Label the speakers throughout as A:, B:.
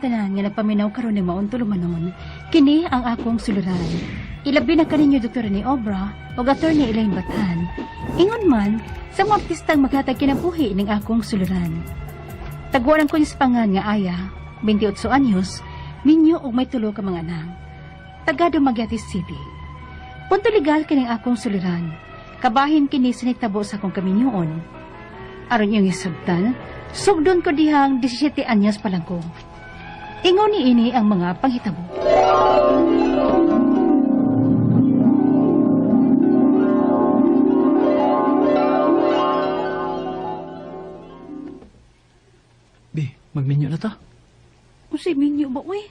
A: tanan nga nagpaminaw karon ni maong tulumanon, kini ang akong suluran. Ilabi na kaninyo Dr. ni Obra o Attorney Elaine Batan. Ingon man, sa mga artistang maghatag kinabuhi ning akong suluran. Tagwaran ko sa pangan nga Aya, 28 anyos, minyo og may tulo ka mga anak. Taga Dumaguete City. Punto legal kining akong suluran. Kabahin kini sa nitabo sa akong kaminyoon. Aron yung isagtan, sugdon ko dihang 17 anyos pa lang ko. Ingon ni ini ang mga panghitabo.
B: Bi, magminyo na ta.
A: Kasi minyo ba, uy?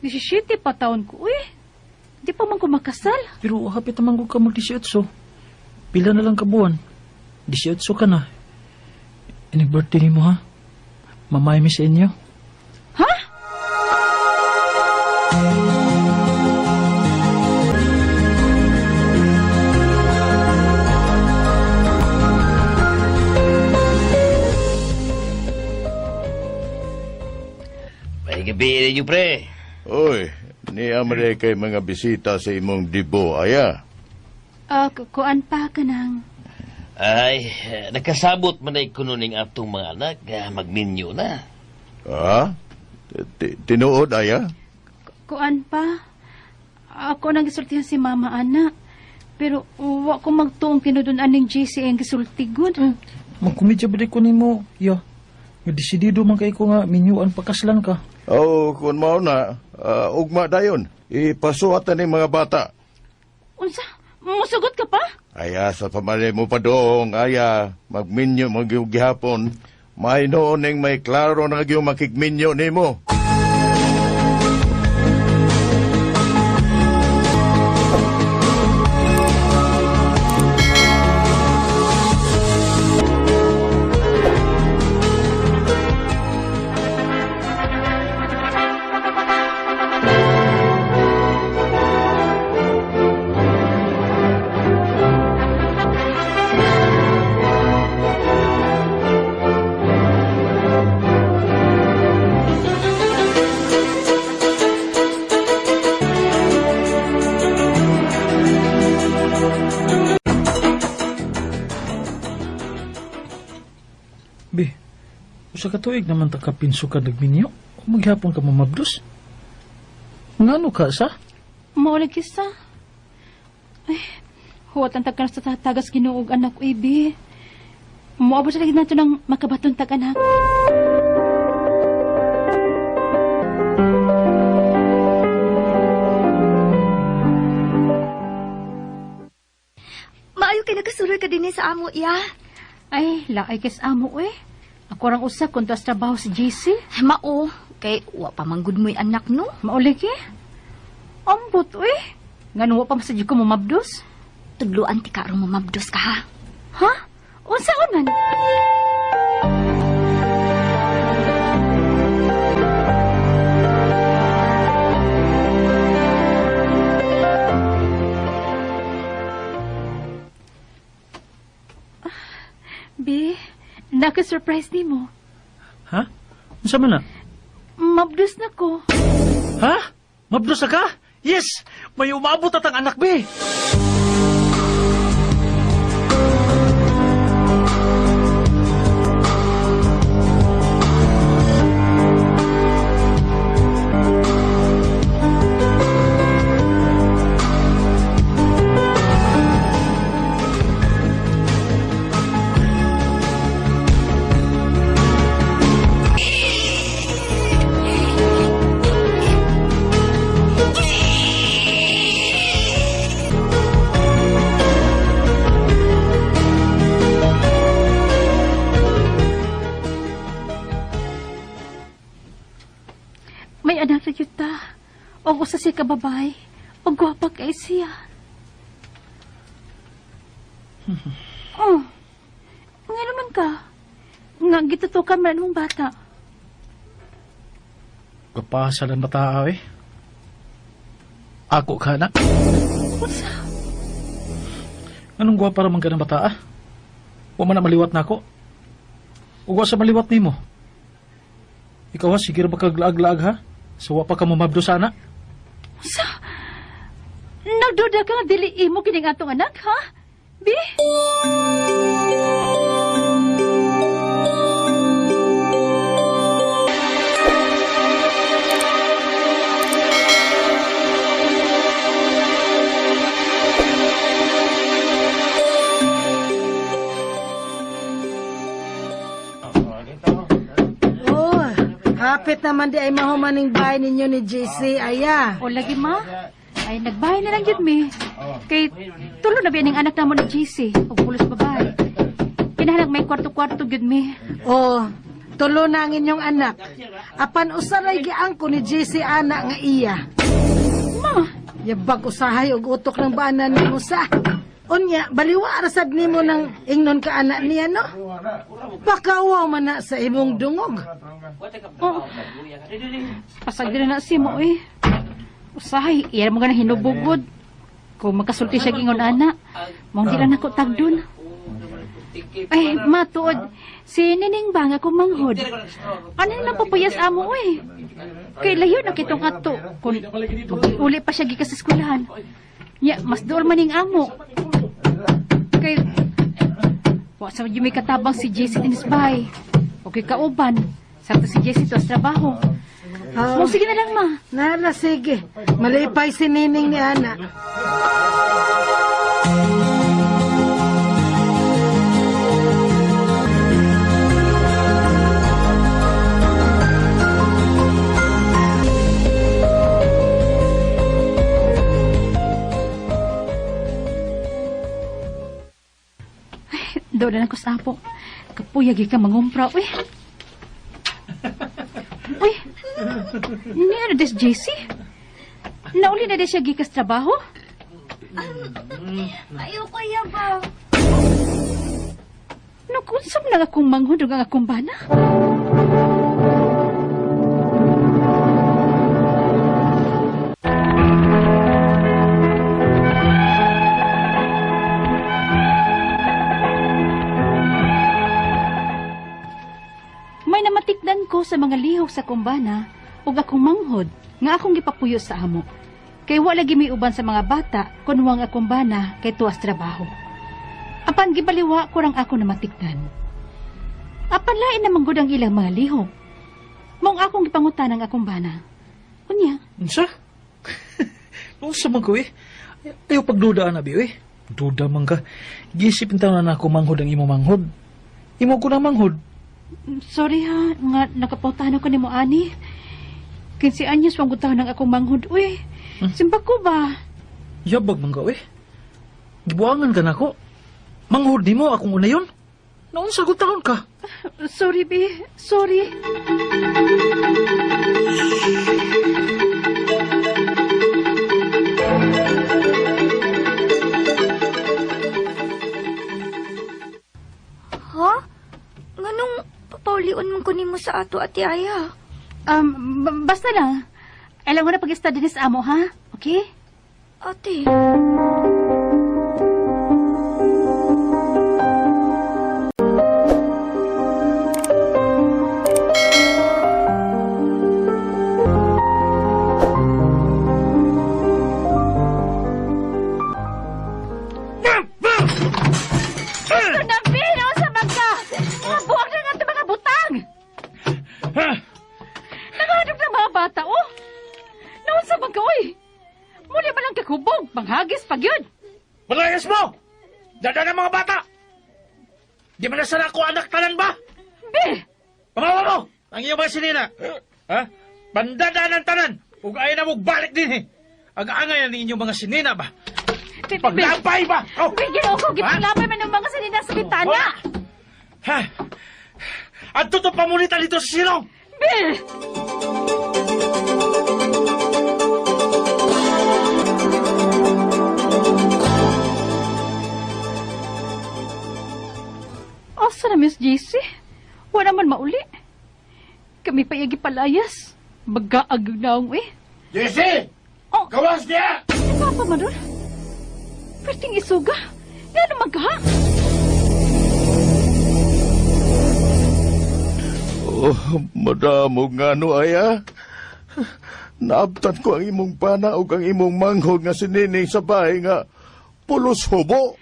A: 17 pa taon ko, uy. Di pa man ko makasal.
B: Pero hapit naman ko ka mag-18. Pila na lang ka buwan. 18 ka na. Inig-birthday ni mo, ha? Mamay mi sa inyo.
A: Ha?
C: May gabi ninyo, pre.
D: Oy, ni amre kay mga bisita sa imong dibo, Aya.
A: Kuan pa ka nang.
C: Ay, nakasabot man ay kununing atong mga anak, magminyo na.
D: Ha? Tinuod, Aya?
A: Kuan pa. Ako nang gisultihan si Mama Ana. Pero wa ko magtuong tinudunan ning JC ang gisultigon.
B: Magkumidya ba ko nimo, ya? Nga desidido man kay ko nga minyuan pakaslan ka.
D: Oh, kung mao na, ugma dayon. Ipasuwatan ng mga bata.
A: Unsa? Musugot ka pa?
D: Aya, sa pamalay mo pa doong, Aya, magminyo magyugihapon. May noon ng may klaro na yung makikminyo ni mo.
B: Bi, usa ka tuig naman ta kapinso ka nagminyo. Maghapon ka mamabdos. Ngano ka sa?
A: Maulig kisa. Ay, huwat ang tagkan sa tagas ginuog anak ko, Ibi. Muabot sa lagi nato ng makabaton tag-anak.
E: Maayo kay nagasuroy ka din sa amo, iya.
A: Ay, laay kis amo, eh. Ako rang usa kung tas trabaho si JC.
E: Mao, kay wa pa manggod mo'y anak, no?
A: Maulig eh. Ambot, eh. Nga nuwa pa masadyo ko mamabdos.
E: Tudluan ti ka arong mamabdos ka, ha?
A: Ha? Unsaon man? Be, naka-surprise ni mo.
B: Ha? Unsa man na?
A: Mabdos na ko.
B: Ha? Mabdos na ka? Yes! May umabot at ang anak, Bi!
A: May anak na yuta. O usa siya kababay. O gwapa kay siya. Oh, nga naman ka. Nga gitutukan man mong bata.
B: Kapasalan ba tao, eh? Ako ka na?
A: Unsa?
B: Anong gwapa raman ka ng bata, ah? Wa man na maliwat na ako. Uwa sa maliwat ni mo. Ikaw ha, sige ra ba kaglaag-laag ha? Sawa pa ka mamabdo sana.
A: Sa... Nagduda ka nga dili imo kining atong anak, ha? Bi?
F: Oh, hapit naman di ay mahumaning bahay ninyo ni JC, aya.
A: O lagi ma? Ay, nagbahay na lang yun, mi. Kay, tulo na ba yung anak na mo ni JC? O pulos babae. Kinahanag may kwarto-kwarto yun, mi.
F: Oh, tulo na ang inyong anak. Apan usaray giangko ni JC anak nga iya.
A: Ma,
F: Yabag usahay og utok ng baanan ni Musa. Unya, baliwa rasad nimo ng ingnon ka anak niya, no? Pakawaw man na sa imong dungog.
A: oh. Pasag din na si mo, eh. Usahay, iyan mo ka na hinubugod. Kung magkasulti siya gingon anak, mong di lang ako tagdun. Ay, matuod, si Nining ba nga kumanghod? Ano naman papayas amo, eh? Kay layo na kitong ato. Kung uli pa siya gikas sa eskwelahan. Ya, mas dool maning amo. Kay, wa sa may katabang si JC Tinisbay. Okay kauban. Sakto si JC to sa trabaho.
F: Oh,
A: Sige na lang, ma.
F: nala, sige. Malipay si Nining ni Ana.
A: Doon na ako sa apo. Kapuyagi ka mangumpra. Uy. Uy. Ni ano des JC? Nauli na des siya gikas trabaho?
E: Ayoko yabaw.
A: Nakunsam lang akong manghudog ang akong bana. May namatikdan ko sa mga lihok sa kumbana ug akong manghod nga akong gipapuyo sa amo. Kay wala gimi uban sa mga bata kunwang akong bana kay tuwas trabaho. Apan gibaliwa ko rang ako namatikdan. Apan lain na manggod ang ilang mga lihok. Mong akong gipangutan ang akong bana. Unya,
B: Unsa? Unsa man ko eh? Ayaw pagdudaan na bi eh. Duda man ka. Gisipin taon na ako manghod ang imo manghod. Imo ko na manghod.
A: sorry ha, nga nakapautahan ko ni mo ani. 15 anyos wang gutahan ng akong manghod. Uy, simba ko ba?
B: Yabag man ka eh. Gibuangan ka na ko. Manghod ni mo akong una yun. Noon sagot taon ka.
A: Sorry, be. Sorry.
E: Ha? Nganong papaulion mong kunin mo sa ato, Ate Aya?
A: Basta lang. Alam mo na pag-study ni sa amo, ha? Okay?
E: Ate.
A: Manghagis pag yun!
B: Malayas mo! Dada ng mga bata! Di man na sana ako anak tanan ba?
A: Be!
B: Pamawa mo! Ang iyong mga sinina! Ha? Bandada ng tanan! Huwag ayaw na magbalik din eh! Ang-angay ng inyong mga sinina ba? Paglampay ba? Oh!
A: Bigyan ako! Gipaglapay man ng mga sanina sa bitanya!
B: Ha? At tuto pamunita dito sa silong!
A: Be! Asa na, Miss JC? Wala man mauli. Kami pa yagi palayas. Magaag naong eh.
D: JC!
A: Oh,
D: Kawas niya!
A: ano pa man doon? Perting isuga. Nga naman ka?
D: Oh, madamo nga no, aya. Naabtan ko ang imong pana o ang imong manghod nga sinining sa bahay nga pulos hubo.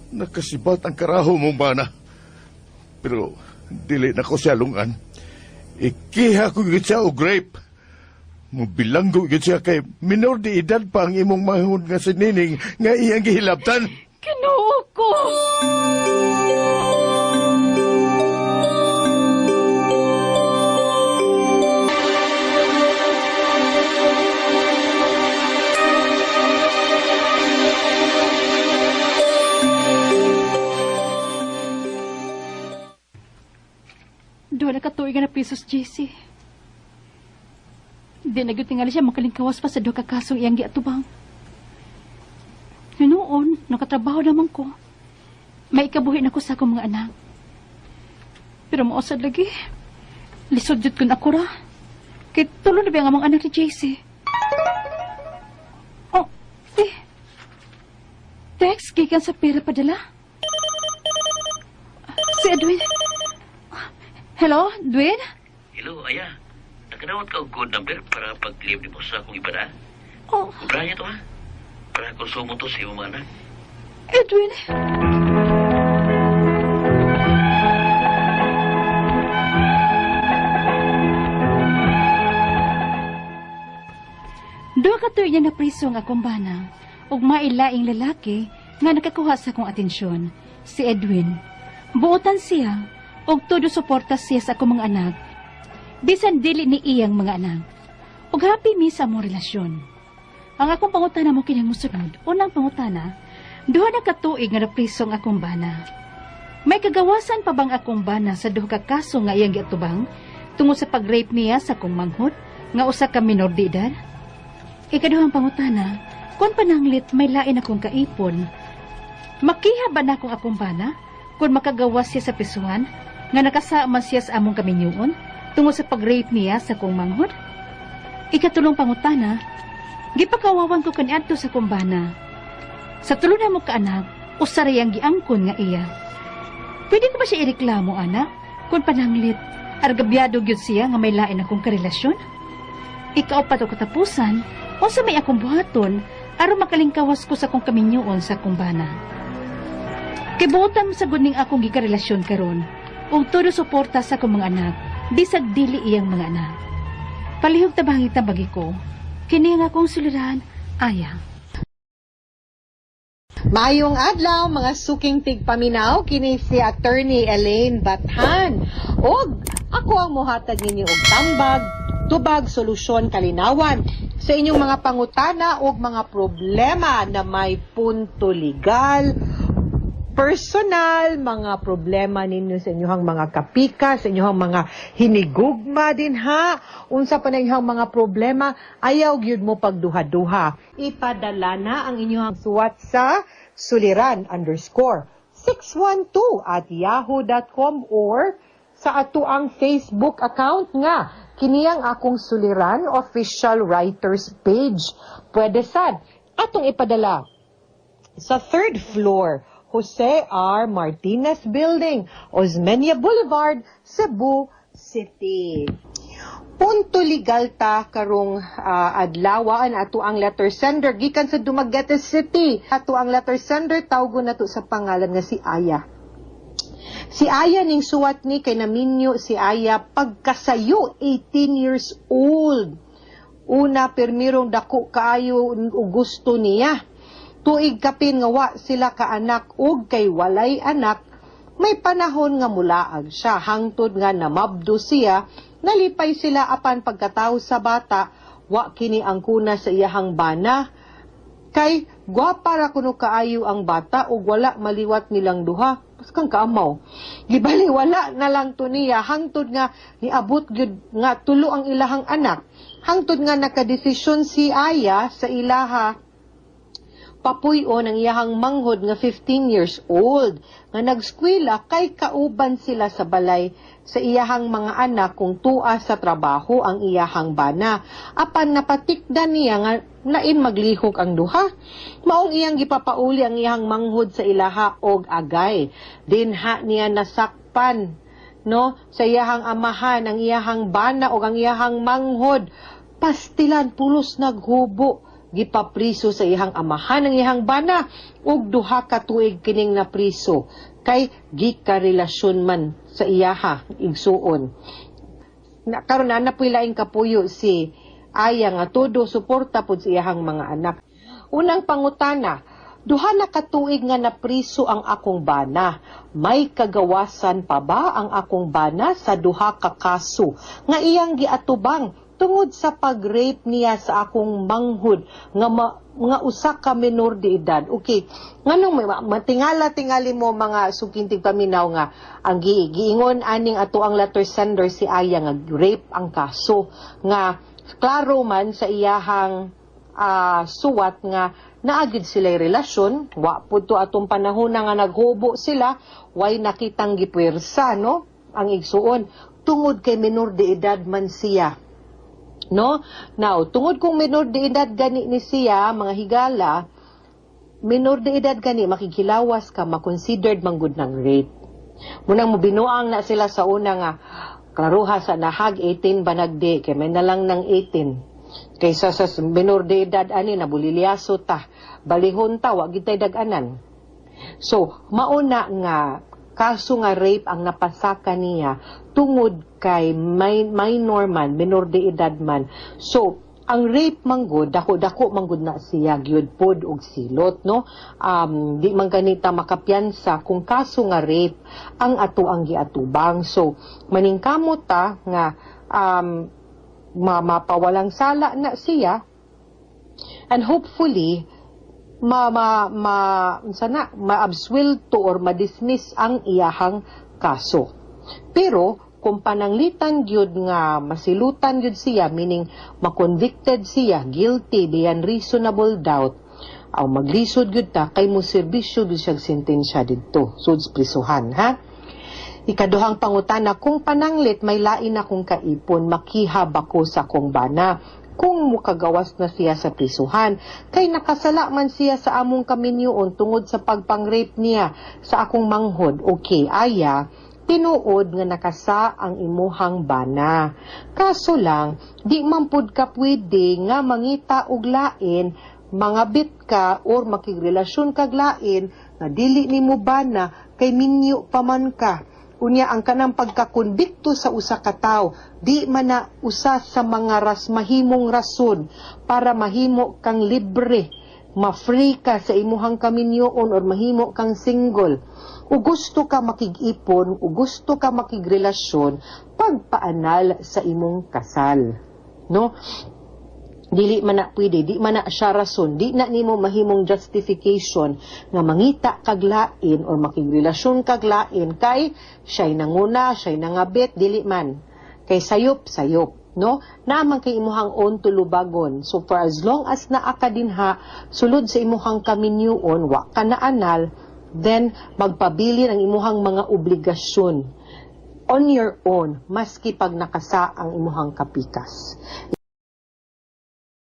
D: Nakasibat ang karaho mong bana. Pero dili na ko siya lungan. Ikiha ko yun siya o grape. Mubilanggo yun siya kay minor di edad pa ang imong manghod nga sinining nga iyang gihilabtan.
A: Kinuo ko! Doon na katuig na pesos, JC. Di na tingali siya makalingkawas pa sa doon kakasong iyang giatubang. Noon, nakatrabaho naman ko. May ikabuhin ako sa akong mga anak. Pero mausad lagi. Lisod jud ko na ako ra. Kaya tulo na ba ang amang anak ni JC? Oh, text, gikan sa pera padala. Si Edwin. Hello, Edwin?
C: Hello, Aya. Nakanawat ka og code number para pag-claim mo sa akong ibada.
A: Oh,
C: Kubra niya to, ha? Para konsumo to sa iyong mga anak.
A: Edwin. Doon ka to na priso ang akong bana ug mailaing lalaki nga nakakuha sa akong atensyon, si Edwin. Buotan siya ug todo suporta siya sa akong mga anak. Bisan dili ni iyang mga anak. Ug happy mi sa among relasyon. Ang akong pangutana mo kining musunod. Unang pangutana, duha na katuig nga napriso ang akong bana. May kagawasan pa bang akong bana sa duha ka kaso nga iyang giatubang tungod sa pag-rape niya sa akong manghod nga usa ka minor de edad? Ikaduhang pangutana, kung pananglit may lain akong kaipon, makiha ba na akong bana kung makagawas siya sa pisuhan nga nakasama siya sa among kaminyuon tungod sa pag-rape niya sa akong manghod? Ikatulong pangutana, gipakawawan ko kaniadto sa akong bana. Sa tulo na mo ka anak, usara yang giangkon nga iya. Pwede ko ba siya ireklamo, anak? Kung pananglit, argabyado gyud siya nga may lain akong karelasyon? Ikaw pa to katapusan, o sa may akong buhaton, aron makalingkawas ko sa akong kaminyoon sa akong bana. Kibuotan mo sa guning akong gikarelasyon karon, ug todo suporta sa akong mga anak, bisag dili iyang mga anak. Palihog tabangita bagi ko, kini nga akong suliran, Aya.
G: Mayong adlaw mga suking tigpaminaw kini si Attorney Elaine Bathan. Og ako ang mohatag ninyo og tambag, tubag, solusyon, kalinawan sa inyong mga pangutana o mga problema na may punto legal, personal, mga problema ninyo sa inyong mga kapika, sa inyong mga hinigugma din ha. Unsa pa na inyong mga problema, ayaw gyud mo pagduha-duha. Ipadala na ang inyong suwat sa suliran_612@yahoo.com or sa ato ang Facebook account nga kiniyang akong suliran official writers page. Pwede sad atong ipadala sa 3rd floor Jose R. Martinez Building, Osmeña Boulevard, Cebu City. Punto legal ta karong adlawaan ato ang letter sender gikan sa Dumaguete City. Ato ang letter sender tawgon nato sa pangalan nga si Aya. Si Aya ning suwat ni kay naminyo si Aya pagkasayo 18 years old. Una permirong dako kaayo ug gusto niya. Tuig kapin nga wa sila ka anak ug kay walay anak, may panahon nga mulaag siya hangtod nga namabdo siya, nalipay sila apan pagkatawo sa bata, wa kini ang kuna sa iyahang bana. Kay gwapa ra kuno kaayo ang bata ug wala maliwat nilang duha. Paskang kaamaw. Gibali wala na lang to niya hangtod nga niabot gyud nga tulo ang ilahang anak. Hangtod nga nakadesisyon si Aya sa ilaha papuyon ang iyahang manghod nga 15 years old nga nagskwela kay kauban sila sa balay sa iyahang mga anak kung tua sa trabaho ang iyahang bana. Apan napatikdan niya nga lain maglihok ang duha. Maong iyang gipapauli ang iyahang manghod sa ilaha og agay. Dinha niya nasakpan no, sa iyahang amahan, ang iyahang bana o ang iyahang manghod, pastilan pulos naghubo, gipapriso sa iyahang amahan ang iyahang bana, ug duha ka tuig kining na priso, kay gikarelasyon man sa iyaha, igsuon. Karon na napoy laing kapuyo si Aya nga todo suporta pod sa iyahang mga anak. Unang pangutana, duha na katuig nga napriso ang akong bana. May kagawasan pa ba ang akong bana sa duha ka kaso nga iyang giatubang tungod sa pag-rape niya sa akong manghod nga usa ka minor de edad? Okay, nganong matingala-tingali mo mga sukintig paminaw nga ang giingon aning ato ang letter sender si Aya nga rape ang kaso, nga klaro man sa iyahang suwat nga naagid sila'y relasyon, wa po to atong panahon nga naghubo sila, way nakitang gipwersa, no? Ang igsuon, tungod kay minor de edad man siya. No? Now, tungod kung minor de edad gani ni siya, mga higala, minor de edad gani, makikilawas ka, makonsidered manggod ng rape. Munang mubinuang na sila sa una nga, klaruha sa nahag 18 banagdi, kay may nalang ng 18. Kaysa sa minor de edad ani nabulilyaso ta, balihon ta wa gid tay dag-anan. So mauna nga kaso nga rape ang napasaka niya tungod kay minor man, minor de edad man. So ang rape manggod dako manggod na siya gyud pod og silot, no? Di man ganita makapiyansa kung kaso nga rape ang ato ang giatubang. So maningkamot ta nga mapawalang sala na siya, and hopefully ma-absuelto or ma-dismiss ang iyahang kaso. Pero kung pananglitan gyud nga masilutan gyud siya, meaning ma-convicted siya, guilty beyond reasonable doubt, aw maglisod gyud ta kay mo serbisyo gyud siyang sentensya didto suds prisuhan, ha? Ikaduhang pangutana, kung pananglit may lain akong kaipon, makihab ako sa kong bana. Kung mukagawas na siya sa prisuhan, kay nakasala man siya sa among kaminyoon tungod sa pagpang-rape niya sa akong manghod. Okay, Aya, tinuod nga nakasa ang imuhang bana. Kaso lang, di man pud ka pwede nga mangita og lain, mangabit ka or makigrelasyon kag lain nga dili nimo bana kay minyo pa man ka. Unya ang kanang pagkakonbikto sa usa ka tawo, di man na usa sa mga mahimong rason para mahimo kang libre, ma-free ka sa imuhang kaminyoon or mahimo kang single. O gusto ka makig-ipon, o gusto ka makigrelasyon, pagpaanal sa imong kasal. No? Dili man na pwede, di man na siya rason, di na nimo mahimong justification nga mangita kag lain o makigrelasyon kag lain kay siya'y nanguna, siya'y nangabit, dili man. Kay sayop, no? Naman kay imuhang own tulubagon. So for as long as naa ka dinha, sulod sa imuhang kaminyuon, wa ka na anal, then magpabilin ang imuhang mga obligasyon on your own, maski pag nakasa ang imuhang kapikas.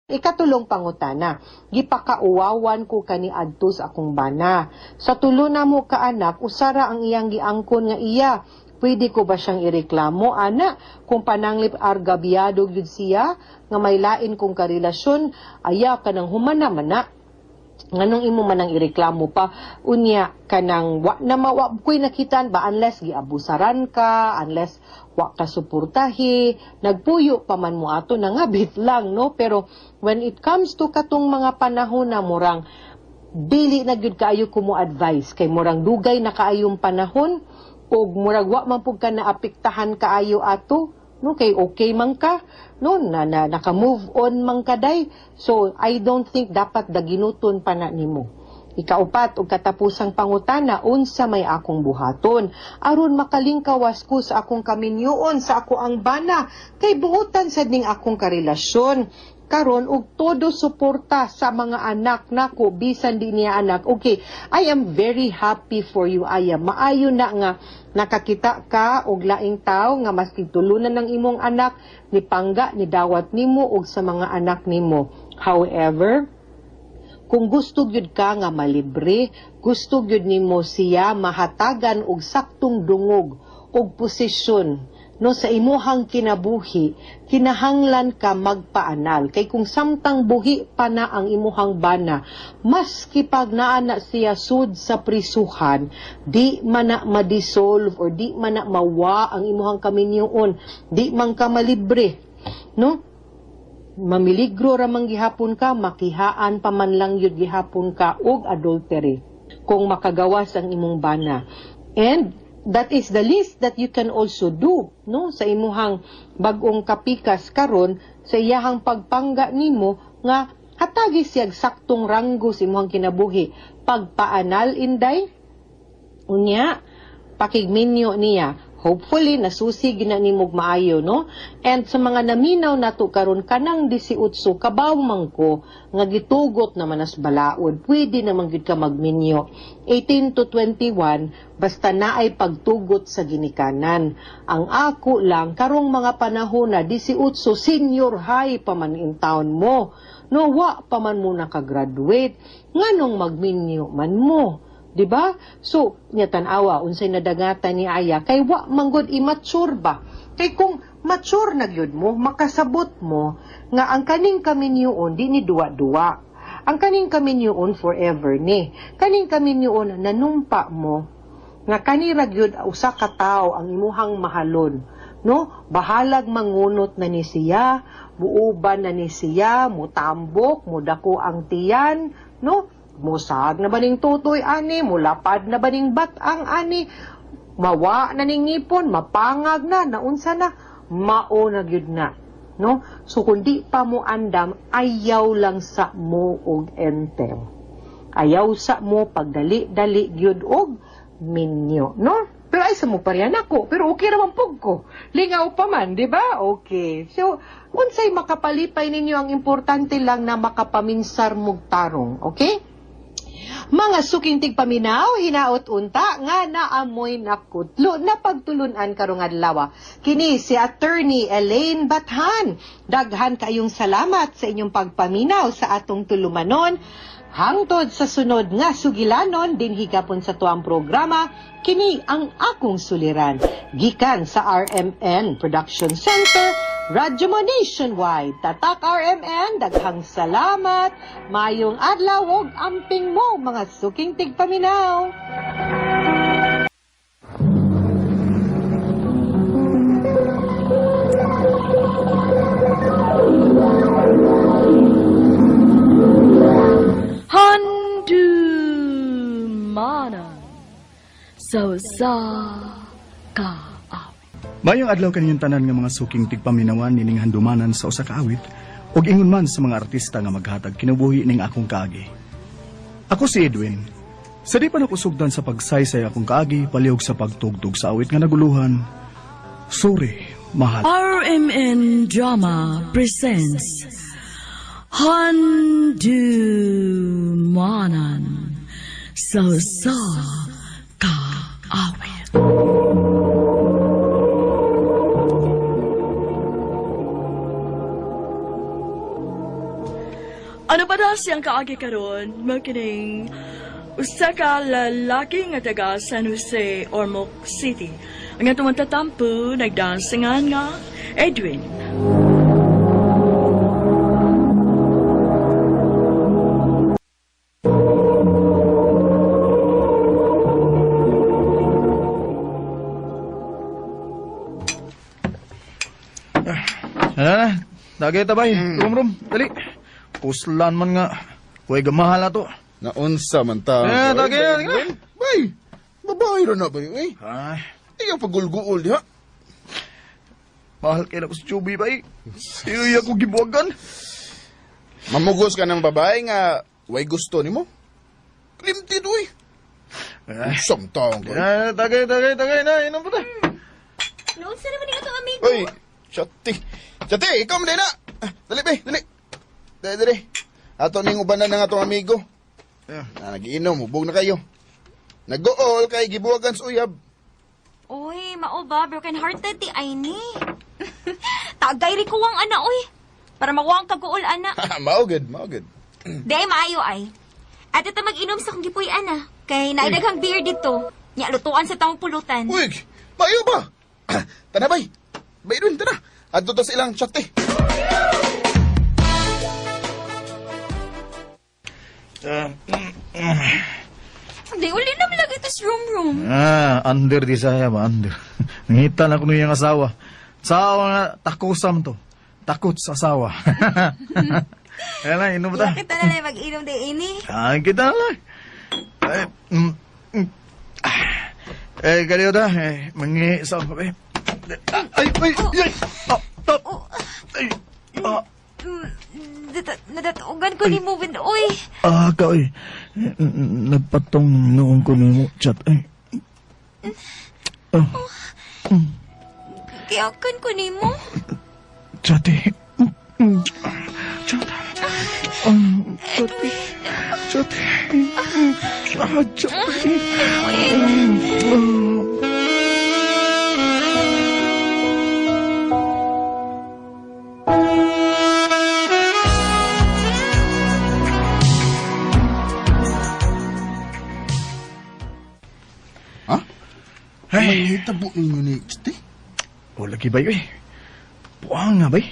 G: Ikatulong pangutana, gipakauwawan ko kani adto sa akong bana. Sa tulo na mo ka anak, usara ang iyang giangkon nga iya. Pwede ko ba siyang ireklamo, ana? Kung pananglip argabyado gyud siya, nga may lain kong karelasyon, aya ka nang humana man na. Nganong imo man ang ireklamo pa, unya kanang wa ko'y nakitaan ba unless giabusaran ka, unless wa ka suportahi, nagpuyo pa man mo ato, nangabit lang, no? Pero when it comes to katong mga panahon na murang dili na gyud kaayo ko mo advice, kay murang dugay na kaayong panahon, o murag wa man pud ka naapektahan kaayo ato, no? Kay okay man ka, no? Naka-move on man kaday. So I don't think dapat daginuton pa na nimo. Ikaupat og katapusang pangutana, unsa may akong buhaton aron makalingkawas ko sa akong kaminyoon sa ako ang bana, kay buotan sad ning akong karelasyon karon og todo suporta sa mga anak nako bisan di niya anak. Okay, I am very happy for you, Aya. Maayo na nga nakakita ka og laing tawo nga mas tulunan ng imong anak, ni pangga ni dawat nimo og sa mga anak nimo. However, kung gusto gyud ka nga malibre, gusto gyud nimo siya mahatagan og saktong dungog og posisyon no sa imuhang kinabuhi, kinahanglan ka magpaanal. Kay kung samtang buhi pa na ang imuhang bana, maski pag naa na siya sud sa prisuhan, di man na ma-dissolve or di man na mawa ang imuhang kaminyoon, di man ka malibre, no? Mamiligro ra man gihapon ka, makihaan pa man lang yun gihapon ka og adultery kung makagawas ang imong bana. And that is the least that you can also do, no, sa imuhang bag-ong kapikas karon sa iyahang pagpangga nimo nga hatagi siyag saktong ranggo sa imuhang kinabuhi. Pagpaanal inday unya pakigminyo niya. Hopefully nasusi gina nimog maayo, no? And sa mga naminaw nato karon kanang 18 kabaw man ko nga gitugot naman as balaod, pwede naman gid ka magminyo. 18 to 21 basta naay pagtugot sa ginikanan. Ang ako lang karong mga panahon na 18 senior high pa man in town mo. No, wa pa man mo nakagraduate. Nganong magminyo man mo? Diba? So, niya tanawa, unsay nadagatan ni Aya, kay wa manggod immature ba? Kay kung mature na gyud mo, makasabot mo, nga ang kaning kaminyoon, di ni duwa-duwa. Ang kaning kaminyoon forever ni. Kaning kaminyoon, nanumpa mo, nga kanira gyud usa ka tawo ang imuhang mahalon. No? Bahalag mangunot na ni siya, buuban na ni siya, mutambok, mudako ang tiyan, no? Musag na ba ning tutoy ani, mulapad na ba ning batang ani, mawa na ning ngipon, mapangag na, naunsa na, mao na gyud na, no? So kundi pa mo andam, ayaw lang sa mo og enter. Ayaw sa mo pagdali-dali gyud og minyo, no? Pero ay sa mo pariyan ako, pero okay naman pug ko. Lingaw pa man, di ba? Okay. So, unsay makapalipay ninyo, ang importante lang na makapaminsar mog tarong, okay? Mga suking tigpaminaw, hinaot unta, nga naamoy nakutlo na pagtulunan karong adlaw. Kini si Attorney Elaine Bathan. Daghan kayong salamat sa inyong pagpaminaw sa atong tulumanon. Hangtod sa sunod nga sugilanon, din higapon sa tuang programa, kini ang akong suliran. Gikan sa RMN Production Center, Radyo mo Nationwide. Tatak RMN, daghang salamat. Mayong adlaw og amping mo, mga suking tigpaminaw.
H: Handumana so sa ka.
I: Mayong adlaw kaninyong tanan nga mga suking tigpaminawan nining handumanan sa usa ka awit ug ingon man sa mga artista nga maghatag kinabuhi ning akong kaagi. Ako si Edwin. Sa di pa nakusugdan sa pagsaysay akong kaagi palihog sa pagtugtog sa awit nga naguluhan. Sorry, mahal.
H: RMN Drama presents Handumanan so sa ka awit. Ano ba na siyang kaagi karon? Makining usa ka lalaki nga taga San Jose, Ormoc City. Ang atong tatampo, nagdansingan nga Edwin.
I: Ano na? Dagay tabay. Rum, dali. Puslan man nga. Huwag gamahal na to.
J: Naunsa man ta.
I: Dagay na.
J: Bay, babae rin na ba yun, eh?
I: Ay,
J: Iyang pagulguol, di ha?
I: mahal kayo na ko sa Chubby ba eh. Iyo ko gibuwagan.
J: Mamugos ka ng babae nga, way gusto ni mo? Klimtid, uy. Isang taong ko.
I: Dagay na. Inom po ta.
E: Noon sa naman ito, amigo.
J: Uy, Chati, ikaw mo din na. Dali, bay, dali. Dali. Ato ning ubanan ng atong amigo. Nagiinom, hubog na kayo. Nag-gool kay gibuwagan sa uyab.
E: Uy, mao ba? Broken-hearted ti ay ni. Tagay rin ko ang ana, uy. Para makuha ang kaguol, ana.
J: Maugad.
E: Di ay maayo, ay. At ito mag-inom sa kong gipuy, ana. Kay naidaghang beer dito. Nya, lutuan sa taong pulutan.
J: Uy, Mayo ba? Tana bay. Bay Edwin, tana. Adto to sa ilang chat eh.
E: Di, uli na malagi ito room.
I: Under di saya ba, under. Nangitan ako niyang asawa. Asawa nga, takusam to. Takot sa asawa. Ayan na, inom ta.
E: Kita na lang mag-inom din ini.
I: Kita na lang. Kaliyo da, mangi sa kape. Ay! Top! Ay!
E: Nadatugan ko ni mo, Uy.
I: Ka, nagpatong noong ko mo chat. Ay.
E: Kiyakan ko ni mo.
I: Chat. Chat.
J: May hitabo ninyo ni Chiti.
I: O lagi ba yun? Buang nga ba yun?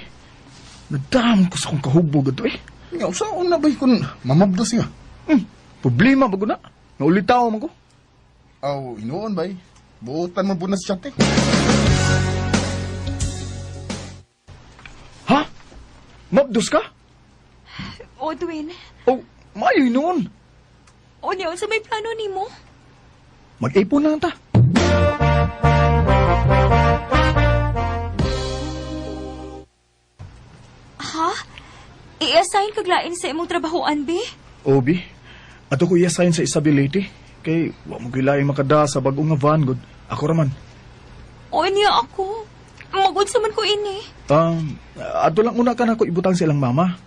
I: Nadam ko sa kong kahubog ito eh.
J: Nga, saan na ba kung mamabdo siya?
I: Problema ba ko na? Naulitaw mo ko.
J: Aw, inoon ba? Buutan mo po na sa chat eh.
I: Ha? Mabdos ka?
E: O, Dwayne.
I: Oh, mayo noon.
E: O, niyon sa may plano ni mo.
I: Mag-ipon lang ta.
E: Ha? I-assign kaglain sa imong trabahoan, be?
I: Obi, ato ko i-assign sa isability. Kay, wa mo gilaing makada sa bagong nga van, good. Ako raman.
E: O, niya ako. Magod sa man ko ini.
I: Ato lang una ka na ko ibutang silang mama.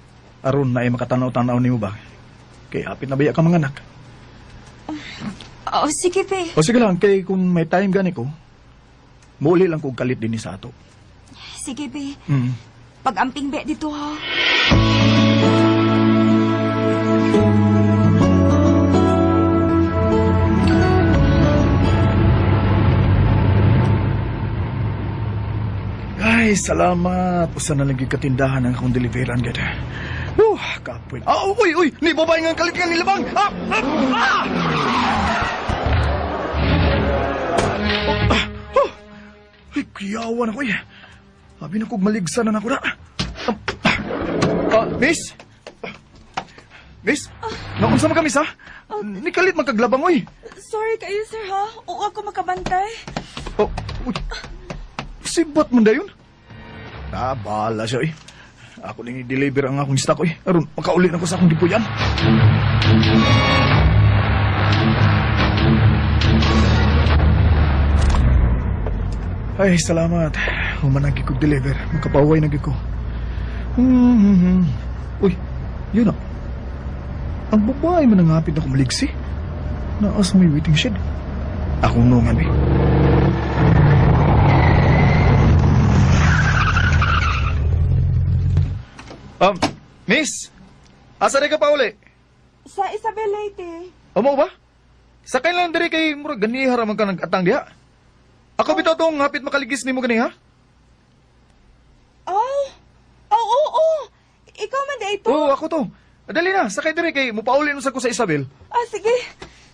I: Aron na ay makatanaw-tanaw ni mo ba? Kay, hapit na baya ka mga anak.
E: O, sige, be.
I: O sige lang, kay kung may time gani ko, muli lang kong kalit din ni sa ato.
E: Sige, be.
I: Mm.
E: Pag-amping be dito, ha?
I: Ay, salamat. Usa na lagi katindahan ang akong deliveran gada. Kapoy. Uy! Ni babae nga kalit nga nilabang! Ay, kiyawan ako eh. Sabi na kong maligsan na ako na. Miss? Miss? Naunsa man kami sa? Ni kalit magkaglabang, oy.
H: Sorry kayo, sir, ha? Oo, ako makabantay.
I: Uy. Sibat mo na yun? Bahala siya, eh. Ako nang i-deliver ang akong stock, eh. Aron, makaulit ako sa akong dipuyan. Ay, salamat. Humanagi ko deliver. Makapaway na ko. Uy, yun na. Ang babae man nangapit na kumaligsi. Naas may waiting shed. Ako nungan, eh. Miss! Asa rin ka pa uli?
H: Sa Isabel Leyte.
I: Amo ba? Sakay lang diri kay murag ganihara man ka nag-atang diha. Ako bitaw tong hapit makaligis nimo gani ha?
H: Oo. Ikaw man dito.
I: Oo, ako to. Dali na, sakay diri kay mupauli sa ko sa Isabel.
H: Sige.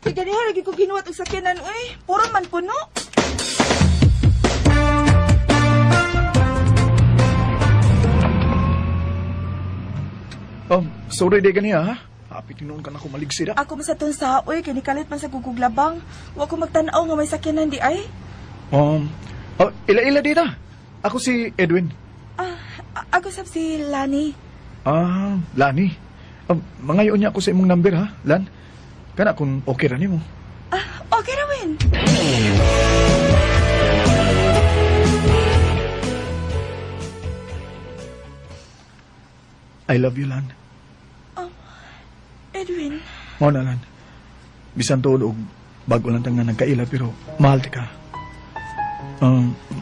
H: Sige niya, lagi ko ginuwat og sakyanan, uy. Puro man puno.
I: Sorry de ganiha ha? Hapit tinuon ka na ko maligsi da.
H: Ako sa tun sa uy, kinikalit man sa guguglabang. Wa ko magtanaw nga may sakyanan di ay.
I: Ila-ila dita. Ako si Edwin.
H: Ako sab si Lani.
I: Lani. Mangayon niya ako sa imong number ha, Lan. Kana kung okay ra nimo.
H: Okay ra win.
I: I love you, Lan.
H: Edwin.
I: Mo na, Lan. Bisan tulog, bago lang tanga nagkaila, pero mahal ti ka.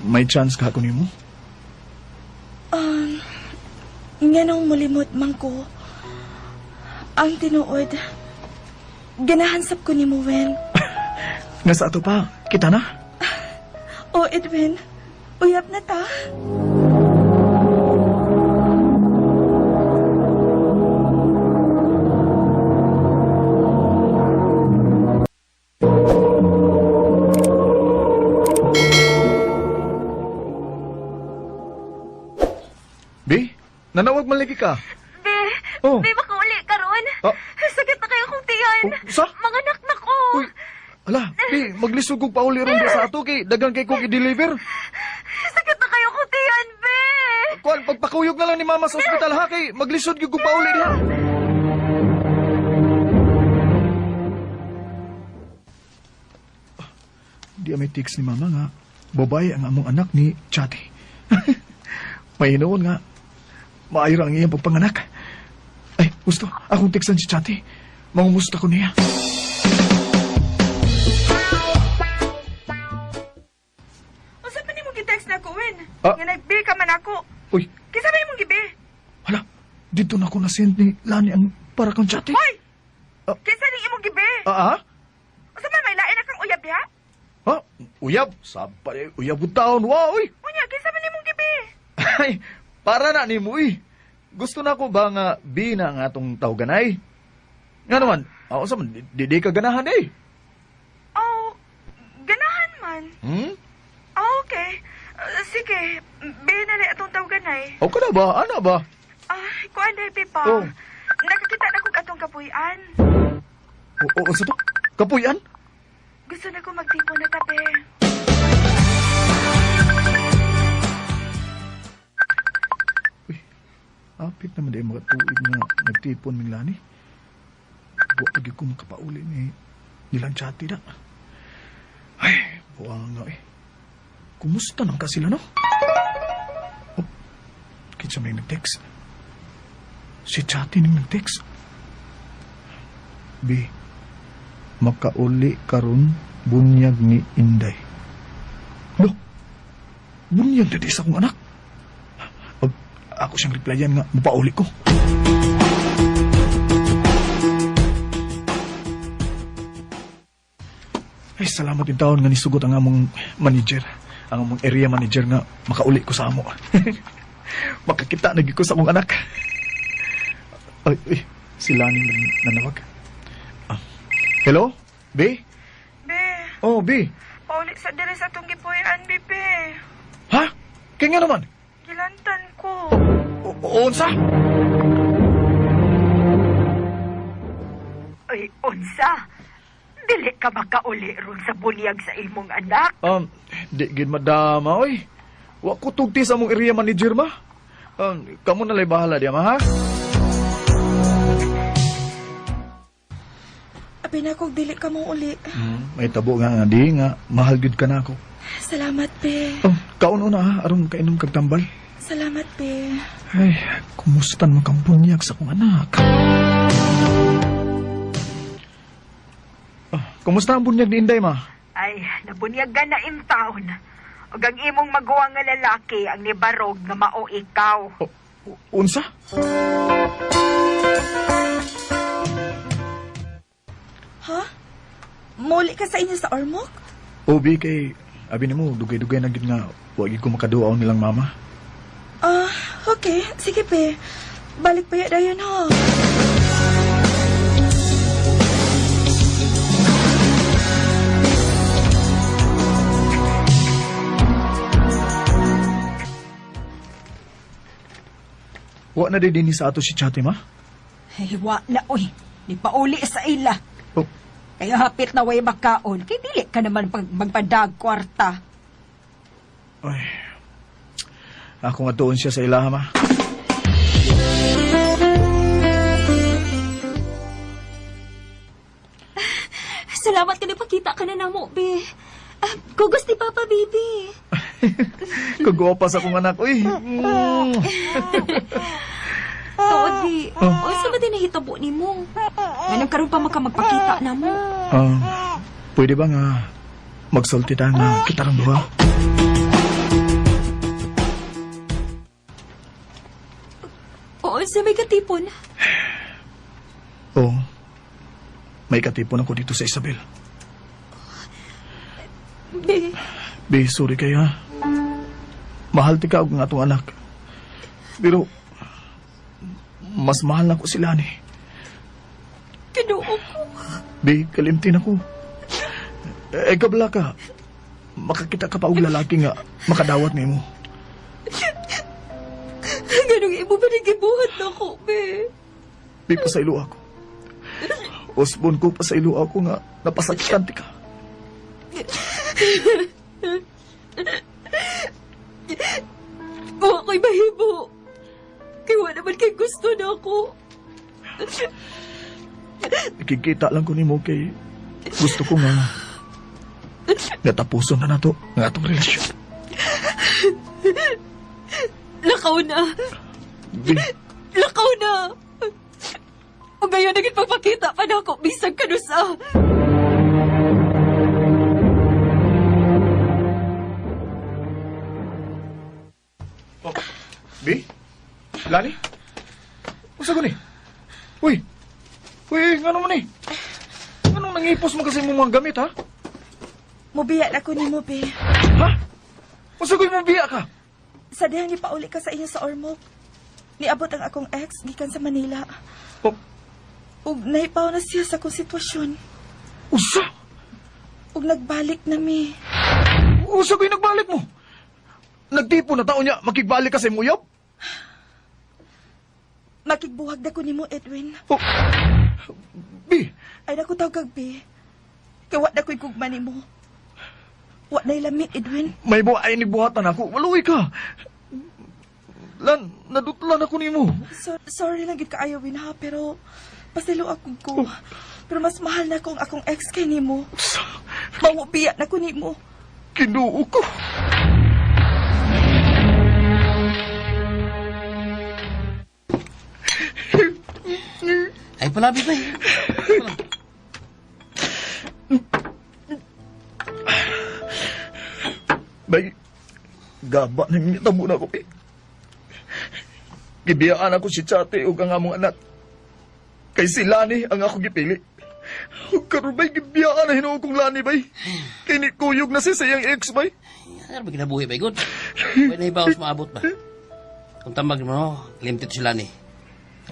I: May chance ka ako nimo?
H: Nga nung mulimot man ko, ang tinuod, ganahansap ko ni mo, Wen.
I: Nga sa ato pa, kita na?
H: Oh, Edwin. Uyab na ta.
I: Bi, nanawag man lagi ka.
E: Be,
I: Oh.
E: be, makauli ka ron.
I: Ah.
E: Sakit na kayo kong tiyan.
I: Oh, sa?
E: Mga anak na ko.
I: Uy, ala, Bi, maglisod kong pauli ron sa ato kay dagang kay kong i-deliver.
E: Sakit na kayo kong tiyan, be.
I: Kuan, pagpakuyog na lang ni mama sa ospital ha kay maglisod gyud kong pauli diha. Di may text ni mama nga, babae ang among anak ni Chati. May hinoon nga, maayra ang iyang pagpanganak. Ay, gusto, akong textan si Chati. Mangumusta ko niya.
H: Unsa pa nimo gi-text na ako, Win?
I: Ah.
H: Nga nag-be ka man ako.
I: Uy,
H: Kinsa ba imong gibe?
I: hala, dito na ako na-send ni Lani ang para kang Chati.
H: Hoy!
I: Ah.
H: Kinsa ning imong gibe?
I: Ah?
H: Unsa man may lain na kang uyab diha?
I: Ha? Uyab? Saba uyab taon. Wow, uy!
H: Unya, kinsa man imong gibe?
I: Ay, para na ni mo eh. Gusto na ko ba nga bina nga atong tawganay? Nga naman, ako sa man, di ka ganahan eh.
H: Oh, ganahan man.
I: Hmm?
H: Oh, okay. Sige, be na rin atong tawganay.
I: O ka na ba? Ano ba?
H: Ay, kuan day pa.
I: Oh.
H: Nakakita na kong atong kapuyan.
I: O sa to? Kapuyan?
H: Gusto na ko magtipon na tabi.
I: Apit naman dahil mga tuig na nagtipon ng lani. Buwa pagi ko makapauli ni nilang Chati na. Ay, buwang nga eh. Kumusta nang ka sila, no? Oh, kitsa may nag-text. Si Chati nang nag-text. B, makauli karon bunyag ni Inday. No, bunyag na di sa akong anak. Ako siyang replyan nga, mapauli ko. Ay, salamat yung taon nga nisugot ang among manager. Ang among area manager nga makauli ko sa amo. Makakita nagi ko sa akong anak. Ay, si Lani nanawag. Hello? B?
H: Be,
I: Oh, B.
H: paulit sa dire sa atong gipuyan, Be.
I: Ha? Kaya nga naman.
H: Gilantan ko.
I: Unsa?
K: Ay, unsa? Dili ka makauli ron sa bunyag sa imong anak.
I: Di gid madama, oy. Wa ko tugti sa mong area manager ma. Kamu na lay bahala diya ma, ha?
H: Abi na kong dili ka mong uli.
I: May tabo nga di nga. Mahal gid ka na ako.
H: Salamat, Be.
I: Kaon na ha, arong kainom kag tambal.
H: Salamat, Be.
I: Ay, kumusta naman kang bunyag sa kong anak? Kumusta ang bunyag ni Inday, ma?
K: Ay, nabunyag ka na in town. Ug ang imong maguwang nga lalaki ang nibarog nga mao ikaw.
I: Unsa?
H: Ha? Muli ka sa inyo sa Ormoc?
I: Obi kay, abi ni mo, dugay-dugay na gid nga, wag gid ko makaduaw nilang mama.
H: Okay. Sige, Be. Balik pa dayon, ha?
I: Wa na din sa ato si Chati, ma?
K: Ay, wa na, uy. Di pauli sa ila.
I: Oh.
K: Kaya hapit na way makaon. Kay dili ka naman magpadag kwarta.
I: Ay. Ako nga tuon siya sa ilaha, ma.
E: Salamat ka na pakita ka na namo, Be. Kugos ni Papa, baby.
I: Kagwapas akong anak, uy.
E: Todi, sa ba din nahitabo ni mo? Ganun karon pa magpakita na mo.
I: Pwede ba nga magsulti tayo nga kita ng duha?
E: Oo, sa may katipon.
I: Oo. May katipon ako dito sa Isabel.
E: Be,
I: Be, sorry kayo ha. Mahal ti ka og nga atong anak. Pero, mas mahal na ko sila ni.
H: Kinuo ko.
I: Be, kalimtin ako. Kabla ka. Makakita ka pa og lalaki nga makadawat nimo.
H: Ganong imo ba nagibuhat na ko, be?
I: Be, pasaylo ako. Osbon ko, pasaylo ako nga napasakitan ti ka.
H: Huwag ko'y mahibo. Kaya naman kay gusto na ako.
I: Ikikita lang ko nimo kay gusto ko nga natapuson na nato ng atong relasyon.
H: Lakaw na.
I: Be,
H: Lakaw na. O ngayon naging pagpakita pa na ako bisag kanusa.
I: Be? Lani? Usa ko ni? Uy! Uy, ngano man ni? Anong nangipos mo kasi mong mga gamit, ha?
L: Mubiya na ko ni mo, be.
I: Ha? Usa ko'y mabiya ka?
L: Sa dihang ipauli ka sa inyo sa Ormoc. Niabot ang akong ex, gikan sa Manila.
I: Oh.
L: Ug naipaw na siya sa akong sitwasyon.
I: Usa?
L: Ug nagbalik na mi.
I: Usa ko'y nagbalik mo? Nagtipo na taon niya, makigbalik ka sa imuyab?
L: Makigbuhag na ko ni mo, Edwin.
I: Oh. Be?
L: Ay naku tawag kag, be. Kawat na ko'y gugma ni mo. Wa na'y lamit, Edwin.
I: May buhay ni buhatan ako. Waluwi ka. Lan, nadutlan ako ni mo.
L: Sorry lang gid kaayo, Win, ha, pero pasilo ako ko. Pero mas mahal na kong akong ex kay ni mo. Mangupiya na ko ni mo.
I: Kinuo ko.
C: Ay, palabi ba?
I: Bay, gaba na yung tamo na ko, eh. Gibiyaan ako si Chate o ang among anak. Kay si Lani ang ako gipili. Karon bay, gibiyaan na hinuog kong Lani, bay. Kay ni Kuyog na si sayang ex, bay.
C: Ano ba kinabuhi ba, God? Pwede na ibawas maabot ba? Kung tambag mo, limited sila ni.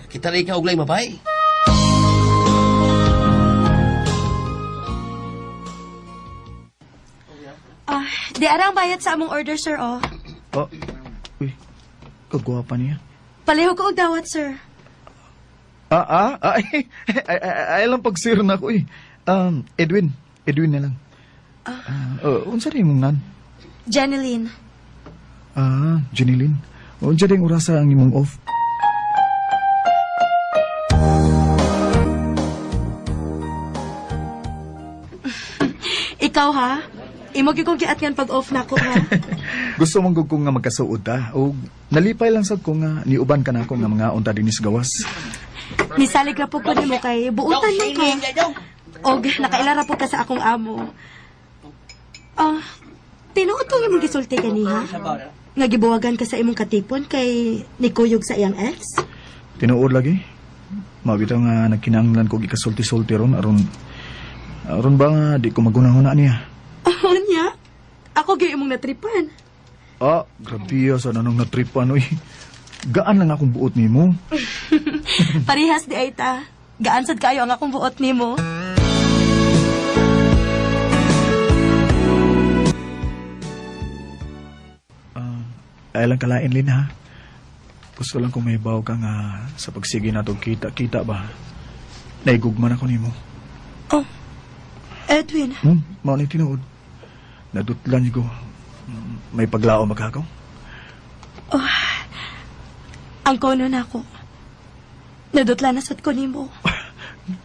C: Kita rin ka uglay mabay.
L: Di arang bayad sa among order, sir, oh.
I: Oh, uy, kagwapa niya.
L: Paleho ko og dawat, sir.
I: Ay lang pag-sir na ko, eh. Edwin na lang. Unsa rin mong nan?
L: Janeline.
I: Janilyn. Unsa rin orasa ang imong off?
L: Ikaw, ha? Imo gyud kong giatngan pag off na ko, ha?
I: Gusto mong gugkong nga magkasuod ta o nalipay lang sad ko nga niuban ka na ako nga mga unta dinis gawas.
L: Nisalig ra po ko nimo kay buutan man ka. Og nakailara po ka sa akong amo. Tinuod kong imong gisulti kaniha. Nga gibuwagan ka sa imong katipon kay nikuyog sa iyang ex.
I: Tinuod lagi. Mabitaw nga nagkinahanglan ko gikasulti-sulti ron aron ba nga di ko magunahuna niya.
L: Niya? Ako gyud imong natripan.
I: Grabe sa nanong natripan, oy. Gaan lang akong buot nimo.
L: Parehas di ay ta. Gaan sad kayo ang akong buot nimo.
I: Ay lang kalain, Lin, ha? Gusto lang kung may baw ka nga sa pagsige na itong kita ba? Naigugman ako nimo.
L: Oh, Edwin.
I: Mao ni tinuod. Nadutlan ko. May paglao magkakaw.
L: Ang kono na ako. Nadutla na sad ko nimo.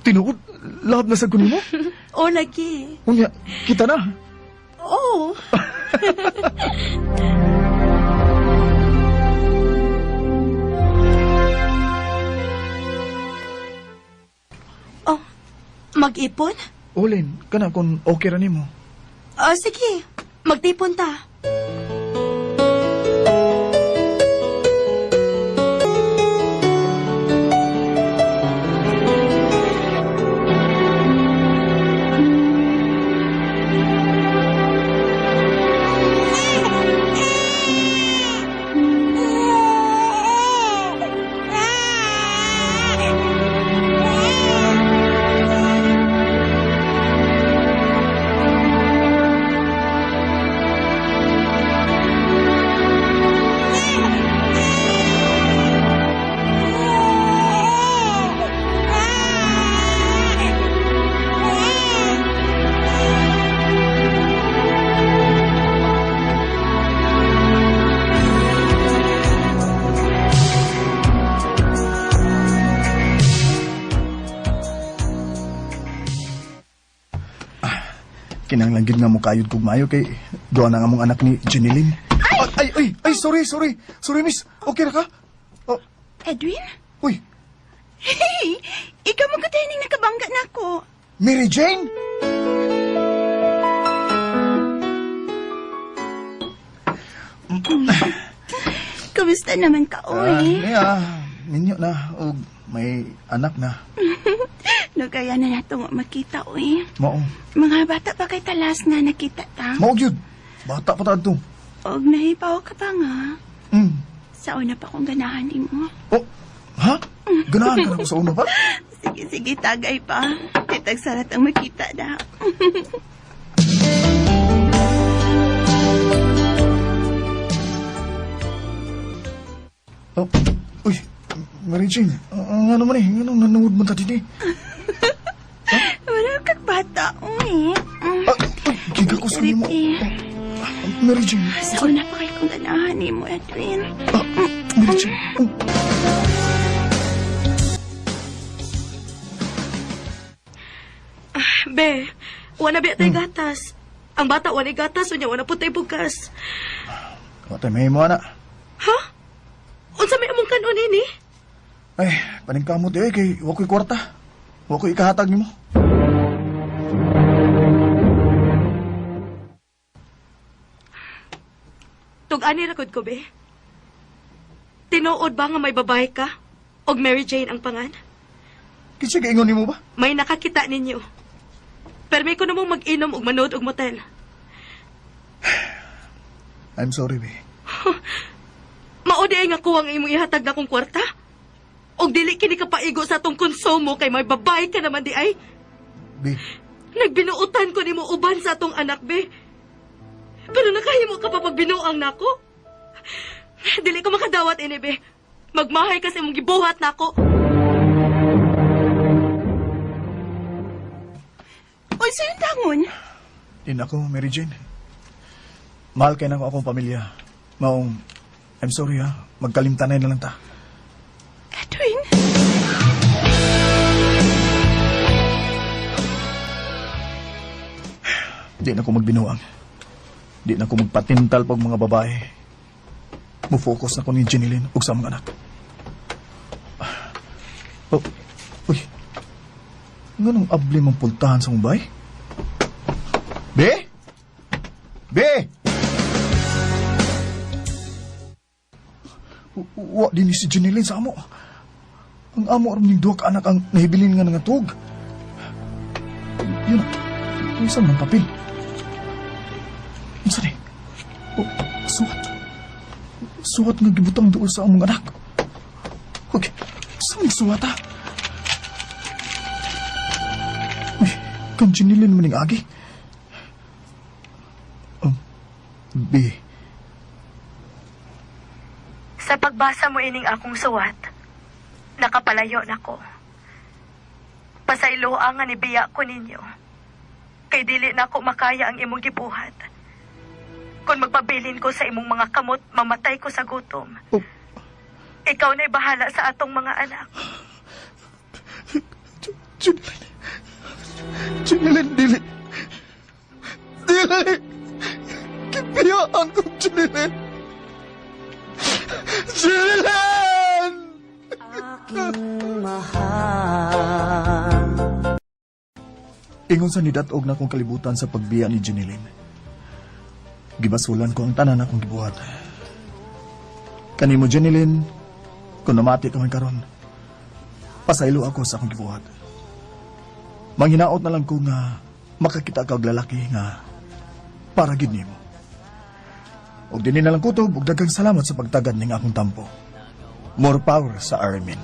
I: Tinuod? Love na sa ko nimo?
L: O, lagi.
I: Unya, kita na.
L: Oo. Mag-ipon?
I: Ulin, kana kung okay ra nimo.
L: Sige. Magtipon ta.
I: Kinanglanggid nga mo kayod kog mayo kay doon na nga mong anak ni Jeneline. Ay, sorry. Sorry, miss. Okay na ka? Oh,
M: Edwin?
I: uy,
M: Hey! Ikaw mo katining nakabangga na ako.
I: Mary Jane?
M: Kamusta naman ka, uy?
I: Ninyo na. O may anak na.
M: No, kaya na nato nga makita, uy.
I: Mao.
M: Mga bata pa kay talas nga nakita ta.
I: Mao gyud. Bata pa ta to.
M: Og nahipaw ka pa nga.
I: Mm.
M: Sa una pa kong ganahan din mo.
I: Oh, ha? Ganahan ka na ko sa una pa?
M: Sige, tagay pa. Kitag sarat ang makita na.
I: Oh, uy, Mary Jane, nga naman nga nang nanood mo ta dito.
M: Wala kang bata, uy.
I: Giga ko sa mo. Mary Jane.
M: Sa una pa kay kong ganahan ni mo, Edwin.
I: Mary Jane.
H: Be, wala biya tayo gatas. Ang bata wala gatas, unya wala po tayo bugas.
I: Watay may mo na.
H: Ha? Unsa may among kanon ini?
I: Ay, paningkamot kay wako'y kwarta. Wako'y ikahatag nimo.
H: Tug-ani ra ko, be. Tinuod ba nga may babae ka? Og Mary Jane ang pangan?
I: Kinsa gaingon nimo ba?
H: May nakakita ninyo. Pero may ko namang mag-inom og manood og motel.
I: I'm sorry, be.
H: Maudi ay nga kuwang imong ihatag na kong kwarta? Og dili kini ka paigo sa atong konsumo kay may babae ka naman di ay?
I: Be.
H: Nagbinuutan ko nimo uban sa atong anak, be. Pero nakahimo ka pa pagbinuang nako. Dili ko makadawat ini, be. Magmahay kasi mong gibuhat nako.
M: Uy, sa'yo tangon?
I: Din ako, Mary Jane. Mahal kayo na ko akong pamilya. Maong, I'm sorry ha. Magkalimtanay na lang ta.
M: Edwin?
I: Di na ako magbinuang. Di na ako magpatintal pag mga babae. Mufocus na ko ni Jeneline ug sa mga anak. Oh, uy. Nganong abli mong puntahan sa mubay? Be? Be! Wa din ni si Jeneline sa amo. Ang amo rin yung duwa ka anak ang nahibilin nga nga tug. Yun, isang ng papel. Isa rin. Oh, suwat. Suwat nga gibutang doon sa among anak. Okay, saan yung suwat ha? Uy, kan Jeneline maning agi. B.
K: Sa pagbasa mo ining akong suwat, nakapalayo na ko. Pasayloa nga nibiya ko ninyo. Kay dili na ko makaya ang imong gibuhat. Kung magpabilin ko sa imong mga kamot, mamatay ko sa gutom.
I: Oh.
K: Ikaw na'y bahala sa atong mga anak.
I: Jeneline, dili. Dili! Kipiyaan ko, Jeneline! Jeneline! Aking mahal. Ingon sa nidatog na kong kalibutan sa pagbiya ni Jeneline. Gibasulan ko ang tanan akong gibuhat. Kanimo, Jeneline, kung namati ka man karon, pasaylo ako sa akong gibuhat. Manghinaot na lang ko nga makakita ka og lalaki nga para gid nimo. Og dinhi na lang kutob og daghang salamat sa pagtagad ning akong tampo. More power sa Armin.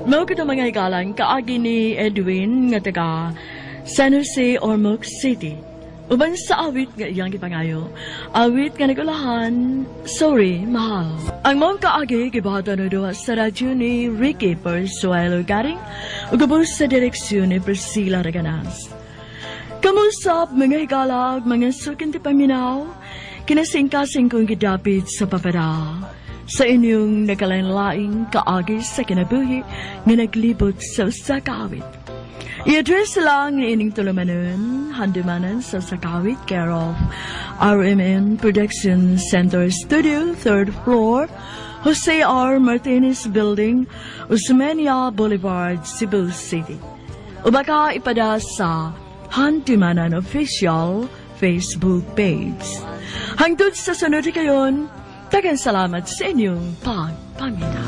H: Mao kita mga higalan kaagi ni Edwin nga taga San Jose, Ormoc City. Uban sa awit nga iyang gipangayo. Awit nga nagulahan, Sorry, Mahal. Ang mong kaagi gibahata na doon sa radyo ni Ricky Persuelo Garing ug ubos sa direksyon ni Priscilla Raganas. Kamusap mga higalag, mga sukin ti paminaw, kinasingkasing kong gidapit sa papara. sa inyong nagalain-laing kaagi sa kinabuhi nga naglibot sa usa ka awit. I-address lang ng ining tulumanon, handumanan sa Sakawit, care of RMN Production Center Studio, 3rd floor, Jose R. Martinez Building, Usmania Boulevard, Cebu City. O baka ipada sa Handumanan Official Facebook page. Hangtod sa sunod kayon, tagang salamat sa inyong pagpamina.